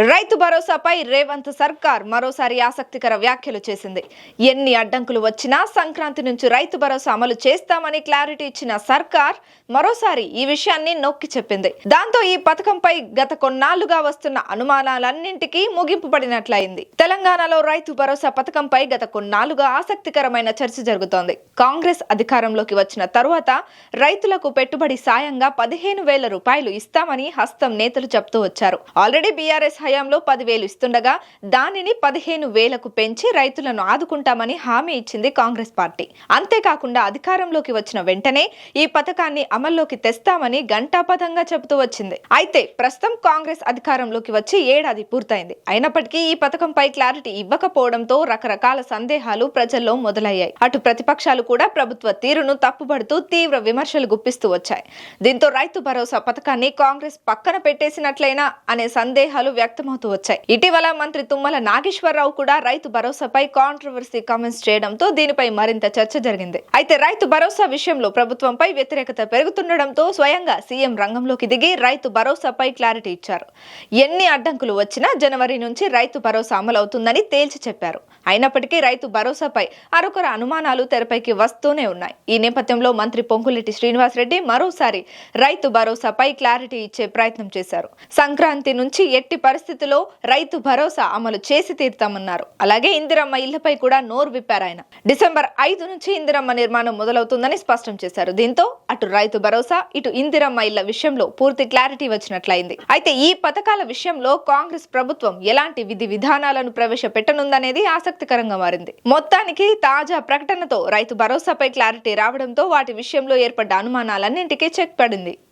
రైతు భరోసాపై రేవంత్ సర్కార్ మరోసారి ఆసక్తికర వ్యాఖ్యలు చేసింది. ఎన్ని అడ్డంకులు వచ్చినా సంక్రాంతి నుంచి రైతు భరోసా అమలు చేస్తామని క్లారిటీ ఇచ్చిన సర్కార్ మరోసారి ఈ విషయాన్ని నొక్కి చెప్పింది. దాంతో ఈ పథకంపై గత కొన్నాళ్లుగా వస్తున్న అనుమానాలన్నింటికీ ముగింపు పడినట్లయింది. తెలంగాణలో రైతు భరోసా పథకంపై గత కొన్నాళ్లుగా ఆసక్తికరమైన చర్చ జరుగుతోంది. కాంగ్రెస్ అధికారంలోకి వచ్చిన తరువాత రైతులకు పెట్టుబడి సాయంగా 15,000 రూపాయలు ఇస్తామని హస్తం నేతలు చెప్తూ వచ్చారు. ఆల్రెడీ బీఆర్ఎస్ హయాంలో 10,000 ఇస్తుండగా దానిని 15,000కు పెంచి రైతులను ఆదుకుంటామని హామీ ఇచ్చింది కాంగ్రెస్ పార్టీ. అంతేకాకుండా అధికారంలోకి వచ్చిన వెంటనే ఈ పథకాన్ని అమల్లోకి తెస్తామని ఘంటాపథంగా చెబుతూ వచ్చింది. అయితే ప్రస్తుతం కాంగ్రెస్ అధికారంలోకి వచ్చి ఏడాది పూర్తయింది. అయినప్పటికీ ఈ పథకంపై క్లారిటీ ఇవ్వకపోవడంతో రకరకాల సందేహాలు ప్రజల్లో మొదలయ్యాయి. అటు ప్రతిపక్షాలు కూడా ప్రభుత్వ తీరును తప్పుబడుతూ తీవ్ర విమర్శలు గుప్పిస్తూ వచ్చాయి. దీంతో రైతు భరోసా పథకాన్ని కాంగ్రెస్ పక్కన పెట్టేసినట్లయినా అనే సందేహాలు వ్యక్తమవుతూ వచ్చాయి. ఇటీవల మంత్రి తుమ్మల నాగేశ్వరరావు కూడా రైతు భరోసాపై కాంట్రవర్సీ కామెంట్స్ చేయడంతో దీనిపై మరింత చర్చ జరిగింది. అయితే రైతు భరోసా విషయంలో ప్రభుత్వంపై వ్యతిరేకత పెరుగుతుండటంతో స్వయంగా సీఎం రంగంలోకి దిగి రైతు భరోసాపై క్లారిటీ ఇచ్చారు. ఎన్ని అడ్డంకులు వచ్చినా జనవరి నుంచి రైతు భరోసా అమలవుతుందని తేల్చి చెప్పారు. అయినప్పటికీ రైతు భరోసాపై అరకొర అనుమానాలు తెరపైకి వస్తూనే ఉన్నాయి. ఈ నేపథ్యంలో మంత్రి పొంగులేటి శ్రీనివాసరెడ్డి మరోసారి రైతు భరోసాపై క్లారిటీ ఇచ్చే ప్రయత్నం చేశారు. సంక్రాంతి నుంచి ఎట్టి పరిస్థితుల్లో రైతు భరోసా అమలు చేసి తీరుతామన్నారు. అలాగే ఇందిరమ్మ ఇళ్లపై కూడా నోరు విప్పారు ఆయన. డిసెంబర్ 5 నుంచి ఇందిరమ్మ నిర్మాణం మొదలవుతుందని స్పష్టం చేశారు. దీంతో అటు రైతు భరోసా ఇటు ఇందిరమ్మ ఇళ్ల విషయంలో పూర్తి క్లారిటీ వచ్చినట్లయింది. అయితే ఈ పథకాల విషయంలో కాంగ్రెస్ ప్రభుత్వం ఎలాంటి విధి విధానాలను ప్రవేశపెట్టనుందనేది ఆసక్తికరంగా మారింది. మొత్తానికి తాజా ప్రకటనతో రైతు భరోసాపై క్లారిటీ రావడంతో వాటి విషయంలో ఏర్పడ్డ అనుమానాలన్నింటికీ చెక్ పడింది.